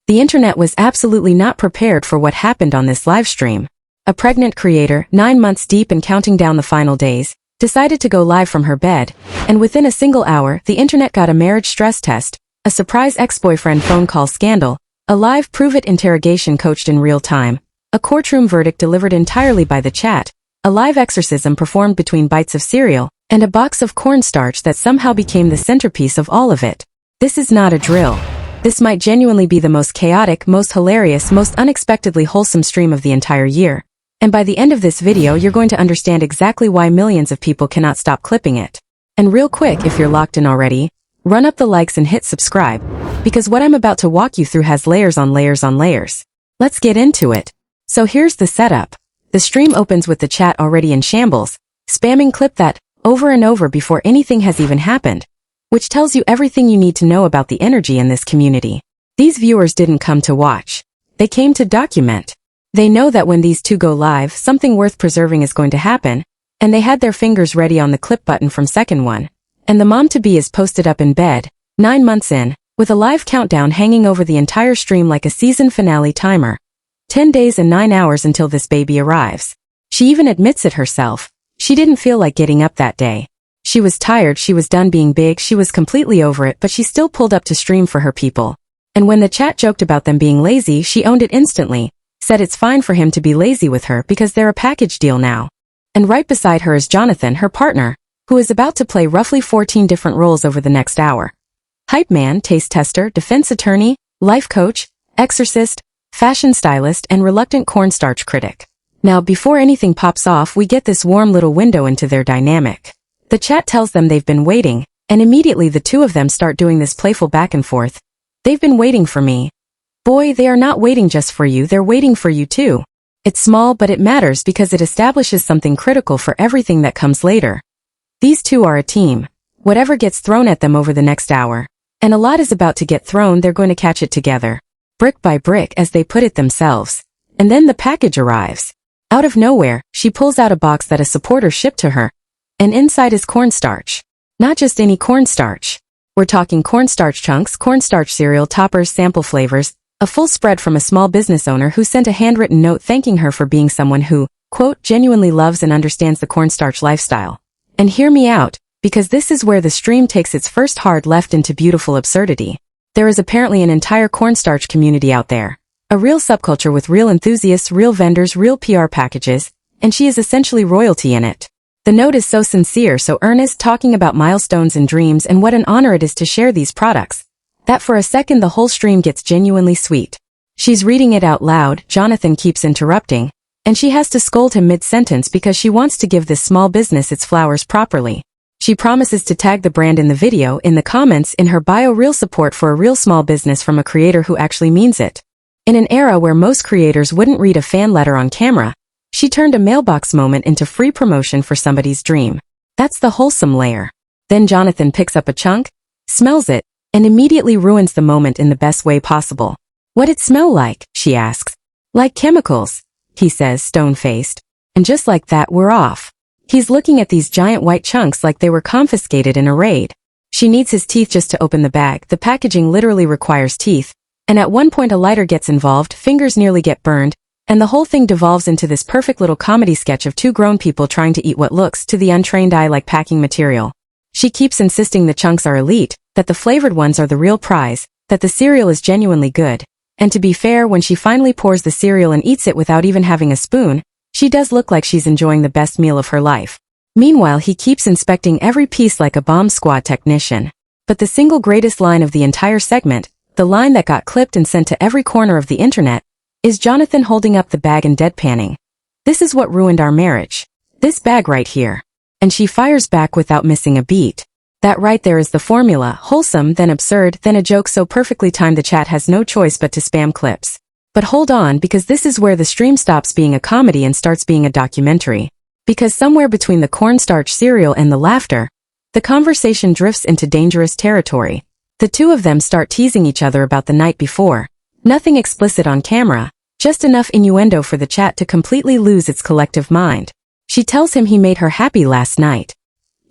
The internet was absolutely not prepared for what happened on this live stream. A pregnant creator, 9 months deep and counting down the final days, decided to go live from her bed, and within a single hour, the internet got a marriage stress test, a surprise ex-boyfriend phone call scandal, a live prove-it interrogation coached in real time, a courtroom verdict delivered entirely by the chat, a live exorcism performed between bites of cereal, and a box of cornstarch that somehow became the centerpiece of all of it. This is not a drill. This might genuinely be the most chaotic, most hilarious, most unexpectedly wholesome stream of the entire year. And by the end of this video you're going to understand exactly why millions of people cannot stop clipping it. And real quick, if you're locked in already, run up the likes and hit subscribe, because what I'm about to walk you through has layers on layers on layers. Let's get into it. So here's the setup. The stream opens with the chat already in shambles, spamming clip that, over and over before anything has even happened, which tells you everything you need to know about the energy in this community. These viewers didn't come to watch. They came to document. They know that when these two go live, something worth preserving is going to happen, and they had their fingers ready on the clip button from second one. And the mom-to-be is posted up in bed, 9 months in, with a live countdown hanging over the entire stream like a season finale timer. 10 days and 9 hours until this baby arrives. She even admits it herself. She didn't feel like getting up that day. She was tired, she was done being big, she was completely over it, but she still pulled up to stream for her people. And when the chat joked about them being lazy, she owned it instantly, said it's fine for him to be lazy with her because they're a package deal now. And right beside her is Jonathan, her partner, who is about to play roughly 14 different roles over the next hour. Hype man, taste tester, defense attorney, life coach, exorcist, fashion stylist, and reluctant cornstarch critic. Now, before anything pops off, we get this warm little window into their dynamic. The chat tells them they've been waiting, and immediately the two of them start doing this playful back and forth. They've been waiting for me. Boy, they are not waiting just for you, they're waiting for you too. It's small, but it matters because it establishes something critical for everything that comes later. These two are a team. Whatever gets thrown at them over the next hour, and a lot is about to get thrown, they're going to catch it together. Brick by brick, as they put it themselves. And then the package arrives. Out of nowhere, she pulls out a box that a supporter shipped to her. And inside is cornstarch. Not just any cornstarch. We're talking cornstarch chunks, cornstarch cereal toppers, sample flavors, a full spread from a small business owner who sent a handwritten note thanking her for being someone who, quote, genuinely loves and understands the cornstarch lifestyle. And hear me out, because this is where the stream takes its first hard left into beautiful absurdity. There is apparently an entire cornstarch community out there. A real subculture with real enthusiasts, real vendors, real PR packages, and she is essentially royalty in it. The note is so sincere, so earnest, talking about milestones and dreams and what an honor it is to share these products, that for a second the whole stream gets genuinely sweet. She's reading it out loud, Jonathan keeps interrupting, and she has to scold him mid-sentence because she wants to give this small business its flowers properly. She promises to tag the brand in the video, in the comments, in her bio, real support for a real small business from a creator who actually means it. In an era where most creators wouldn't read a fan letter on camera, she turned a mailbox moment into free promotion for somebody's dream. That's the wholesome layer. Then Jonathan picks up a chunk, smells it, and immediately ruins the moment in the best way possible. What'd it smell like? She asks. Like chemicals, he says, stone-faced. And just like that, we're off. He's looking at these giant white chunks like they were confiscated in a raid. She needs his teeth just to open the bag. The packaging literally requires teeth. And at one point a lighter gets involved, fingers nearly get burned, and the whole thing devolves into this perfect little comedy sketch of two grown people trying to eat what looks, to the untrained eye, like packing material. She keeps insisting the chunks are elite, that the flavored ones are the real prize, that the cereal is genuinely good. And to be fair, when she finally pours the cereal and eats it without even having a spoon, she does look like she's enjoying the best meal of her life. Meanwhile, he keeps inspecting every piece like a bomb squad technician. But the single greatest line of the entire segment, the line that got clipped and sent to every corner of the internet, is Jonathan holding up the bag and deadpanning. This is what ruined our marriage. This bag right here. And she fires back without missing a beat. That right there is the formula, wholesome, then absurd, then a joke so perfectly timed the chat has no choice but to spam clips. But hold on, because this is where the stream stops being a comedy and starts being a documentary. Because somewhere between the cornstarch cereal and the laughter, the conversation drifts into dangerous territory. The two of them start teasing each other about the night before. Nothing explicit on camera, just enough innuendo for the chat to completely lose its collective mind. She tells him he made her happy last night.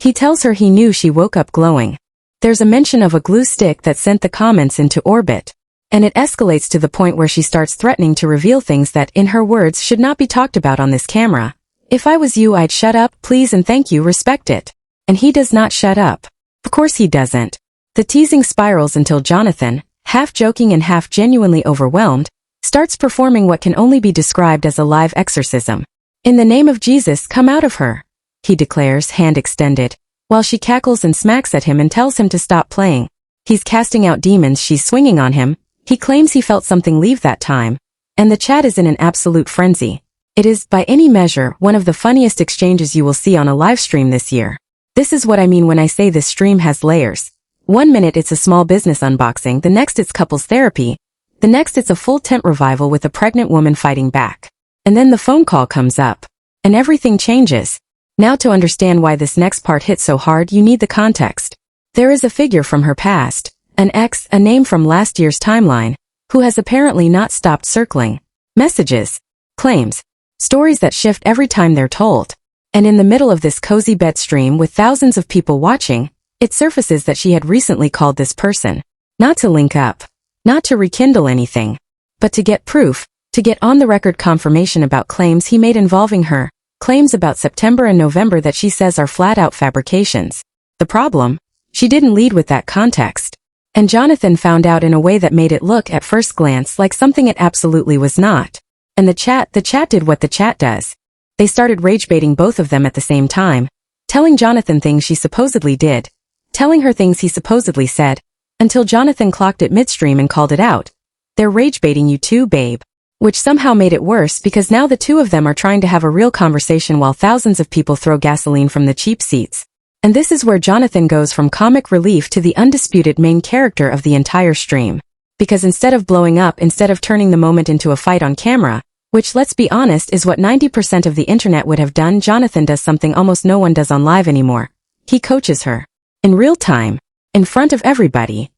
He tells her he knew she woke up glowing. There's a mention of a glue stick that sent the comments into orbit. And it escalates to the point where she starts threatening to reveal things that, in her words, should not be talked about on this camera. If I was you, I'd shut up, please, and thank you, respect it. And he does not shut up. Of course he doesn't. The teasing spirals until Jonathan, half joking and half genuinely overwhelmed, starts performing what can only be described as a live exorcism. In the name of Jesus, come out of her, he declares, hand extended, while she cackles and smacks at him and tells him to stop playing. He's casting out demons, she's swinging on him. He claims he felt something leave that time. And the chat is in an absolute frenzy. It is, by any measure, one of the funniest exchanges you will see on a live stream this year. This is what I mean when I say this stream has layers. 1 minute it's a small business unboxing, the next it's couples therapy, the next it's a full tent revival with a pregnant woman fighting back. And then the phone call comes up. And everything changes. Now to understand why this next part hit so hard, you need the context. There is a figure from her past, an ex, a name from last year's timeline, who has apparently not stopped circling. Messages, claims, stories that shift every time they're told. And in the middle of this cozy bed stream with thousands of people watching, it surfaces that she had recently called this person. Not to link up, not to rekindle anything, but to get proof, to get on-the-record confirmation about claims he made involving her, claims about September and November that she says are flat-out fabrications. The problem? She didn't lead with that context. And Jonathan found out in a way that made it look, at first glance, like something it absolutely was not. And the chat did what the chat does. They started rage-baiting both of them at the same time, telling Jonathan things she supposedly did, telling her things he supposedly said, until Jonathan clocked it midstream and called it out. They're rage-baiting you too, babe. Which somehow made it worse because now the two of them are trying to have a real conversation while thousands of people throw gasoline from the cheap seats. And this is where Jonathan goes from comic relief to the undisputed main character of the entire stream. Because instead of blowing up, instead of turning the moment into a fight on camera, which, let's be honest, is what 90% of the internet would have done, Jonathan does something almost no one does on live anymore. He coaches her. In real time. In front of everybody.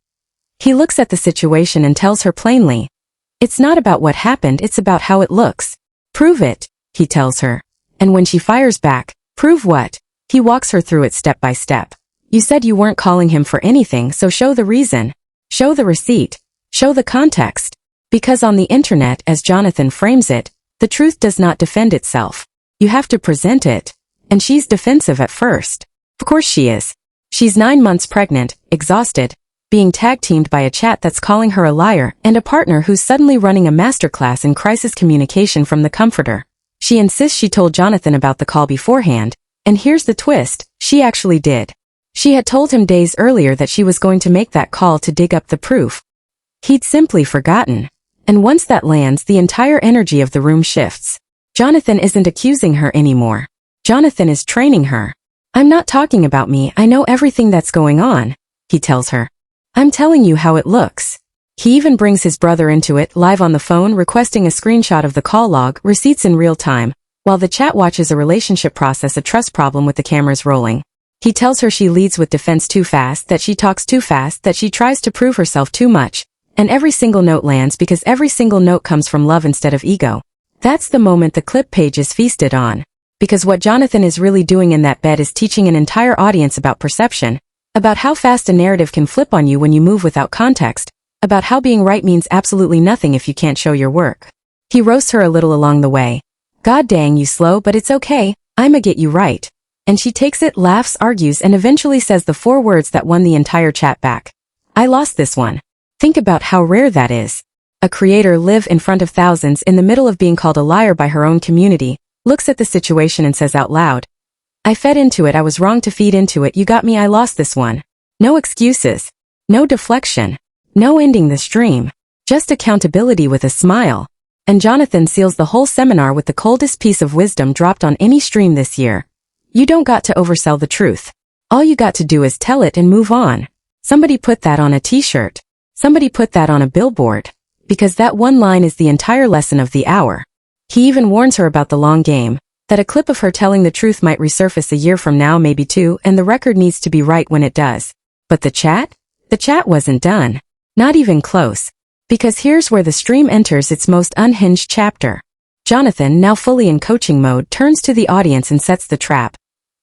He looks at the situation and tells her plainly, it's not about what happened, it's about how it looks. Prove it, he tells her. And when she fires back, prove what? He walks her through it step by step. You said you weren't calling him for anything, so show the reason. Show the receipt. Show the context. Because on the internet, as Jonathan frames it, the truth does not defend itself. You have to present it. And she's defensive at first. Of course she is. She's 9 months pregnant, exhausted, being tag-teamed by a chat that's calling her a liar and a partner who's suddenly running a masterclass in crisis communication from the comforter. She insists she told Jonathan about the call beforehand, and here's the twist, she actually did. She had told him days earlier that she was going to make that call to dig up the proof. He'd simply forgotten. And once that lands, the entire energy of the room shifts. Jonathan isn't accusing her anymore. Jonathan is training her. I'm not talking about me, I know everything that's going on, he tells her. I'm telling you how it looks. He even brings his brother into it, live on the phone, requesting a screenshot of the call log, receipts in real time, while the chat watches a relationship process, a trust problem with the cameras rolling. He tells her she leads with defense too fast, that she talks too fast, that she tries to prove herself too much, and every single note lands because every single note comes from love instead of ego. That's the moment the clip page is feasted on. Because what Jonathan is really doing in that bed is teaching an entire audience about perception, about how fast a narrative can flip on you when you move without context, about how being right means absolutely nothing if you can't show your work. He roasts her a little along the way. God dang, you slow, but it's okay, I'ma get you right. And she takes it, laughs, argues, and eventually says the 4 words that won the entire chat back. I lost this one. Think about how rare that is. A creator live in front of thousands in the middle of being called a liar by her own community, looks at the situation and says out loud, I fed into it, I was wrong to feed into it, you got me, I lost this one. No excuses. No deflection. No ending the stream. Just accountability with a smile. And Jonathan seals the whole seminar with the coldest piece of wisdom dropped on any stream this year. You don't got to oversell the truth. All you got to do is tell it and move on. Somebody put that on a t-shirt. Somebody put that on a billboard. Because that one line is the entire lesson of the hour. He even warns her about the long game, that a clip of her telling the truth might resurface a year from now, maybe 2, and the record needs to be right when it does. But the chat? The chat wasn't done. Not even close. Because here's where the stream enters its most unhinged chapter. Jonathan, now fully in coaching mode, turns to the audience and sets the trap.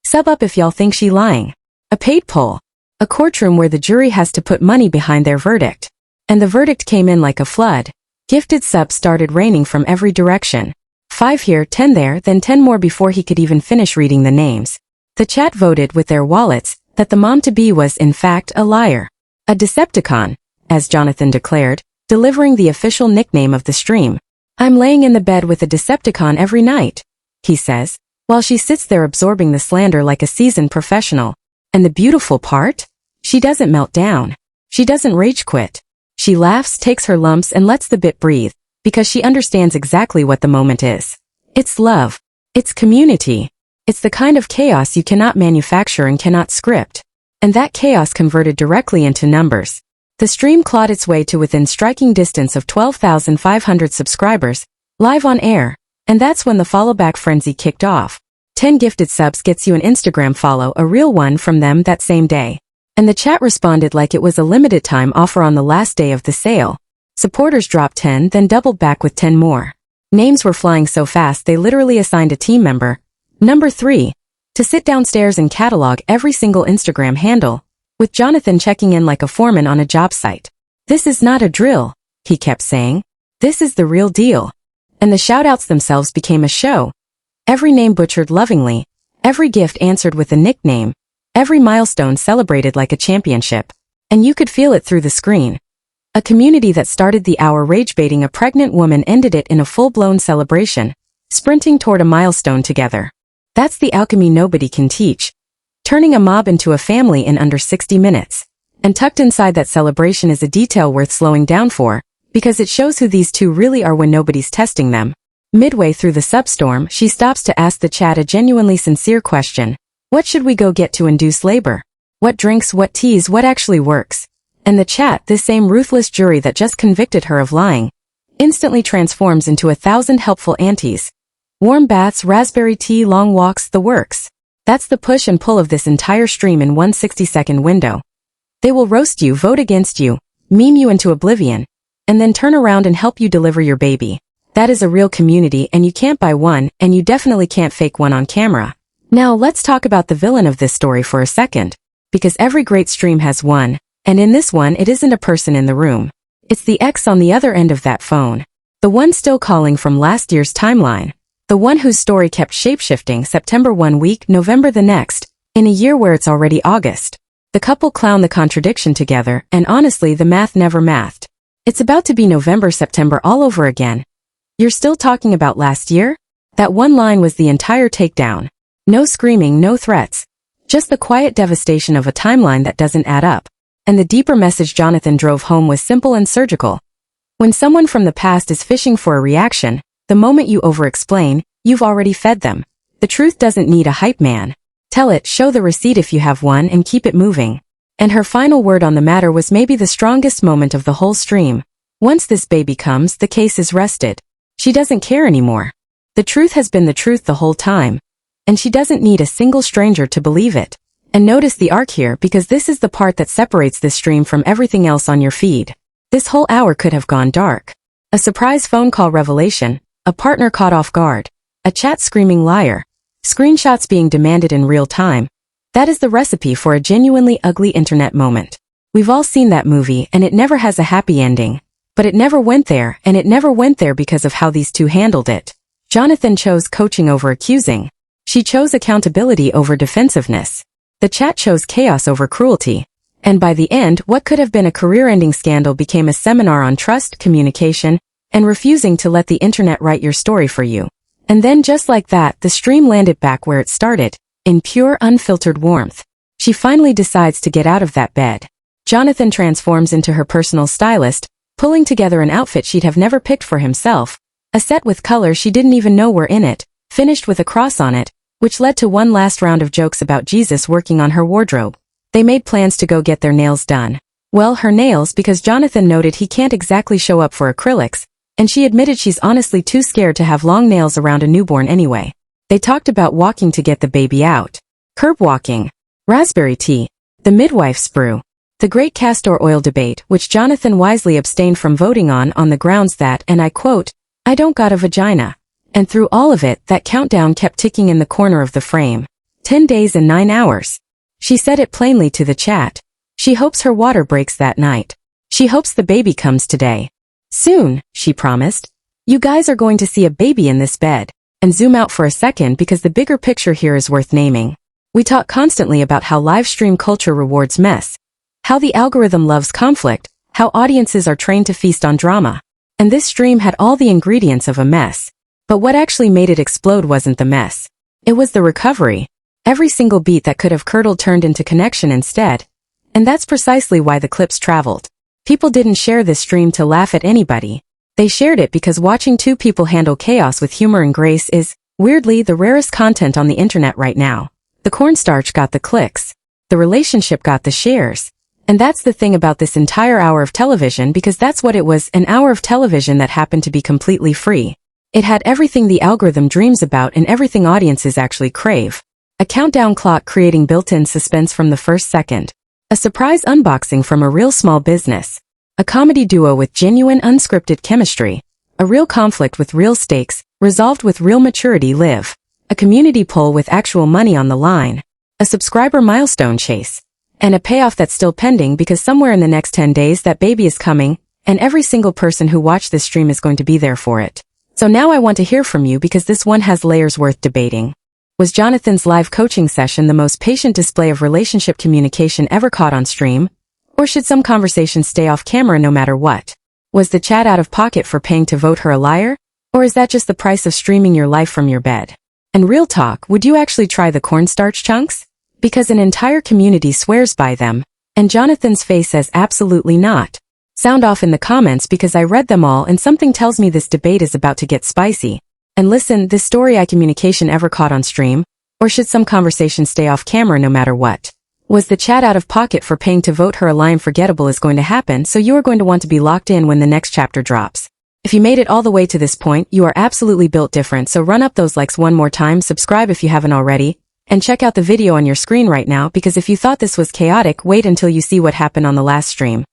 Sub up if y'all think she lying. A paid poll. A courtroom where the jury has to put money behind their verdict. And the verdict came in like a flood. Gifted subs started raining from every direction. 5 here, 10 there, then 10 more before he could even finish reading the names. The chat voted with their wallets that the mom-to-be was in fact a liar. A Decepticon, as Jonathan declared, delivering the official nickname of the stream. I'm laying in the bed with a Decepticon every night, he says, while she sits there absorbing the slander like a seasoned professional. And the beautiful part? She doesn't melt down. She doesn't rage quit. She laughs, takes her lumps, and lets the bit breathe, because she understands exactly what the moment is. It's love. It's community. It's the kind of chaos you cannot manufacture and cannot script. And that chaos converted directly into numbers. The stream clawed its way to within striking distance of 12,500 subscribers, live on air, and that's when the follow-back frenzy kicked off. 10 gifted subs gets you an Instagram follow, a real one from them that same day. And the chat responded like it was a limited time offer on the last day of the sale. Supporters dropped 10, then doubled back with 10 more. Names were flying so fast they literally assigned a team member, number 3, to sit downstairs and catalog every single Instagram handle, with Jonathan checking in like a foreman on a job site. This is not a drill, he kept saying. This is the real deal. And the shoutouts themselves became a show. Every name butchered lovingly, every gift answered with a nickname, every milestone celebrated like a championship. And you could feel it through the screen. A community that started the hour rage-baiting a pregnant woman ended it in a full-blown celebration, sprinting toward a milestone together. That's the alchemy nobody can teach. Turning a mob into a family in under 60 minutes. And tucked inside that celebration is a detail worth slowing down for, because it shows who these two really are when nobody's testing them. Midway through the substorm, she stops to ask the chat a genuinely sincere question. What should we go get to induce labor? What drinks, what teas, what actually works? And the chat, this same ruthless jury that just convicted her of lying, instantly transforms into 1,000 helpful aunties. Warm baths, raspberry tea, long walks, the works. That's the push and pull of this entire stream in one 60-second window. They will roast you, vote against you, meme you into oblivion, and then turn around and help you deliver your baby. That is a real community, and you can't buy one, and you definitely can't fake one on camera. Now let's talk about the villain of this story for a second, because every great stream has one, and in this one it isn't a person in the room. It's the ex on the other end of that phone. The one still calling from last year's timeline. The one whose story kept shapeshifting, September one week, November the next, in a year where it's already August. The couple clown the contradiction together, and honestly the math never mathed. It's about to be November, September all over again. You're still talking about last year? That one line was the entire takedown. No screaming, no threats. Just the quiet devastation of a timeline that doesn't add up. And the deeper message Jonathan drove home was simple and surgical. When someone from the past is fishing for a reaction, the moment you over-explain, you've already fed them. The truth doesn't need a hype man. Tell it, show the receipt if you have one, and keep it moving. And her final word on the matter was maybe the strongest moment of the whole stream. Once this baby comes, the case is rested. She doesn't care anymore. The truth has been the truth the whole time. And she doesn't need a single stranger to believe it. And notice the arc here, because this is the part that separates this stream from everything else on your feed. This whole hour could have gone dark. A surprise phone call revelation. A partner caught off guard. A chat screaming liar. Screenshots being demanded in real time. That is the recipe for a genuinely ugly internet moment. We've all seen that movie, and it never has a happy ending. But it never went there, and it never went there because of how these two handled it. Jonathan chose coaching over accusing. She chose accountability over defensiveness. The chat chose chaos over cruelty. And by the end, what could have been a career-ending scandal became a seminar on trust, communication, and refusing to let the internet write your story for you. And then just like that, the stream landed back where it started, in pure, unfiltered warmth. She finally decides to get out of that bed. Jonathan transforms into her personal stylist, pulling together an outfit she'd have never picked for himself, a set with colors she didn't even know were in it, finished with a cross on it, which led to one last round of jokes about Jesus working on her wardrobe. They made plans to go get their nails done. Well, her nails, because Jonathan noted he can't exactly show up for acrylics, and she admitted she's honestly too scared to have long nails around a newborn anyway. They talked about walking to get the baby out. Curb walking. Raspberry tea. The midwife's brew. The great castor oil debate, which Jonathan wisely abstained from voting on the grounds that, and I quote, "I don't got a vagina." And through all of it, that countdown kept ticking in the corner of the frame. 10 days and 9 hours. She said it plainly to the chat. She hopes her water breaks that night. She hopes the baby comes today. Soon, she promised. You guys are going to see a baby in this bed. And zoom out for a second because the bigger picture here is worth naming. We talk constantly about how live stream culture rewards mess, how the algorithm loves conflict, how audiences are trained to feast on drama. And this stream had all the ingredients of a mess. But what actually made it explode wasn't the mess. It was the recovery. Every single beat that could have curdled turned into connection instead. And that's precisely why the clips traveled. People didn't share this stream to laugh at anybody. They shared it because watching two people handle chaos with humor and grace is, weirdly, the rarest content on the internet right now. The cornstarch got the clicks. The relationship got the shares. And that's the thing about this entire hour of television because that's what it was, an hour of television that happened to be completely free. It had everything the algorithm dreams about and everything audiences actually crave. A countdown clock creating built-in suspense from the first second. A surprise unboxing from a real small business. A comedy duo with genuine unscripted chemistry. A real conflict with real stakes, resolved with real maturity live. A community poll with actual money on the line. A subscriber milestone chase. And a payoff that's still pending because somewhere in the next 10 days that baby is coming, and every single person who watched this stream is going to be there for it. So now I want to hear from you because this one has layers worth debating. Was Jonathan's live coaching session the most patient display of relationship communication ever caught on stream? Or should some conversations stay off camera no matter what? Was the chat out of pocket for paying to vote her a liar? Or is that just the price of streaming your life from your bed? And real talk, would you actually try the cornstarch chunks? Because an entire community swears by them, and Jonathan's face says absolutely not. Sound off in the comments because I read them all and something tells me this debate is about to get spicy. And listen, this story communication ever caught on stream? Or should some conversations stay off camera no matter what? Was the chat out of pocket for paying to vote her a lie? Forgettable is going to happen, so you are going to want to be locked in when the next chapter drops. If you made it all the way to this point, you are absolutely built different, so run up those likes one more time, subscribe if you haven't already, and check out the video on your screen right now because if you thought this was chaotic, wait until you see what happened on the last stream.